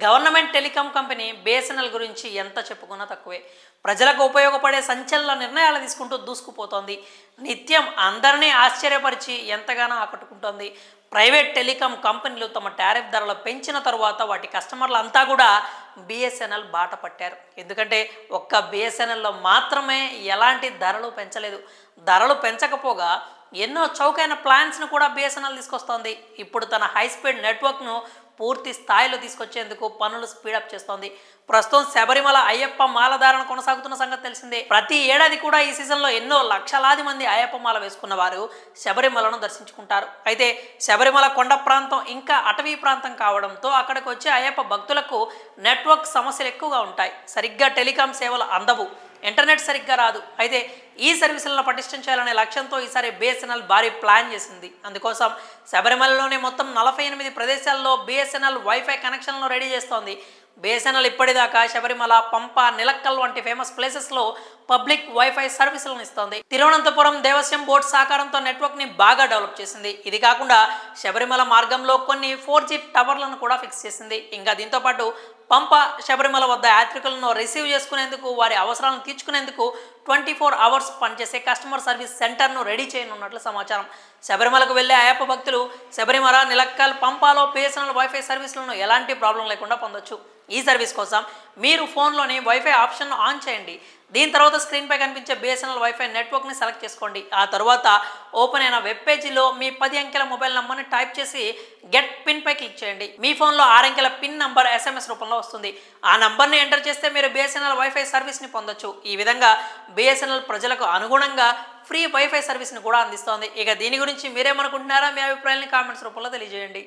Government telecom company BSNL గురించి ఎంత చెప్పుకున్నా తక్కువే. ప్రజలకు ఉపయోగపడే సంచలన నిర్ణయాలు తీసుకుంటూ దూసుకుపోతోంది. నిత్యం అందరినీ ఆశ్చర్యపరిచి ఎంతగానో ఆకట్టుకుంటోంది. ప్రైవేట్ టెలికాం కంపెనీలు తమ టారిఫ్ ధరలు పెంచిన తర్వాత వాటి కస్టమర్లు అంతా కూడా బిఎస్ఎన్ఎల్ బాట పట్టారు. ఎందుకంటే ఒక్క బిఎస్ఎన్ఎల్లో మాత్రమే ఎలాంటి ధరలు పెంచలేదు. ధరలు పెంచకపోగా ఎన్నో చౌకైన ప్లాన్స్ను కూడా బిఎస్ఎన్ఎల్ తీసుకొస్తోంది. ఇప్పుడు తన హై స్పీడ్ నెట్వర్క్ను పూర్తి స్థాయిలో తీసుకొచ్చేందుకు పనులు స్పీడప్ చేస్తోంది. ప్రస్తుతం శబరిమల అయ్యప్ప మాలధారణ కొనసాగుతున్న సంగతి తెలిసిందే. ప్రతి ఏడాది కూడా ఈ సీజన్లో ఎన్నో లక్షలాది మంది అయ్యప్ప మాల వేసుకున్న వారు శబరిమలను దర్శించుకుంటారు. అయితే శబరిమల కొండ ప్రాంతం ఇంకా అటవీ ప్రాంతం కావడంతో అక్కడికి వచ్చే అయ్యప్ప భక్తులకు నెట్వర్క్ సమస్యలు ఎక్కువగా ఉంటాయి. సరిగ్గా టెలికాం సేవలు అందవు, ఇంటర్నెట్ సరిగ్గా రాదు. అయితే ఈ సర్వీసులను పటిష్టం చేయాలనే లక్ష్యంతో ఈసారి బిఎస్ఎన్ఎల్ భారీ ప్లాన్ చేసింది. అందుకోసం శబరిమలలోని మొత్తం 48 ప్రదేశాల్లో బిఎస్ఎన్ఎల్ వైఫై కనెక్షన్లను రెడీ చేస్తోంది. బిఎస్ఎన్ఎల్ ఇప్పటిదాకా శబరిమల, పంప, నిలక్కల్ వంటి ఫేమస్ ప్లేసెస్లో పబ్లిక్ వైఫై సర్వీసులను ఇస్తోంది. తిరువనంతపురం దేవస్వం బోర్డు సహకారంతో నెట్వర్క్ని బాగా డెవలప్ చేసింది. ఇది కాకుండా శబరిమల మార్గంలో కొన్ని 4G టవర్లను కూడా ఫిక్స్ చేసింది. ఇంకా దీంతోపాటు పంప, శబరిమల వద్ద యాత్రికులను రిసీవ్ చేసుకునేందుకు, వారి అవసరాలను తీర్చుకునేందుకు 24 అవర్స్ పనిచేసే కస్టమర్ సర్వీస్ సెంటర్ను రెడీ చేయనున్నట్లు సమాచారం. శబరిమలకు వెళ్లే అయ్యప్ప భక్తులు శబరిమల, నిలక్కల్, పంపాలో బిఎస్ఎన్ఎల్ వైఫై సర్వీసులను ఎలాంటి ప్రాబ్లం లేకుండా పొందొచ్చు. ఈ సర్వీస్ కోసం మీరు ఫోన్లోని వైఫై ఆప్షన్ను ఆన్ చేయండి. దీని తర్వాత స్క్రీన్పై కనిపించే బిఎస్ఎన్ఎల్ వైఫై నెట్వర్క్ని సెలెక్ట్ చేసుకోండి. ఆ తర్వాత ఓపెన్ అయిన వెబ్ పేజీలో మీ 10 అంకెల మొబైల్ నంబర్ని టైప్ చేసి గెట్ పిన్పై క్లిక్ చేయండి. మీ ఫోన్లో 6 అంకెల పిన్ నంబర్ SMS రూపంలో వస్తుంది. ఆ నంబర్ని ఎంటర్ చేస్తే మీరు బిఎస్ఎన్ఎల్ వైఫై సర్వీస్ని పొందొచ్చు. ఈ విధంగా బిఎస్ఎన్ఎల్ ప్రజలకు అనుగుణంగా ఫ్రీ వైఫై సర్వీస్ని కూడా అందిస్తోంది. ఇక దీని గురించి మీరేమనుకుంటున్నారా? మీ అభిప్రాయాన్ని కామెంట్స్ రూపంలో తెలియజేయండి.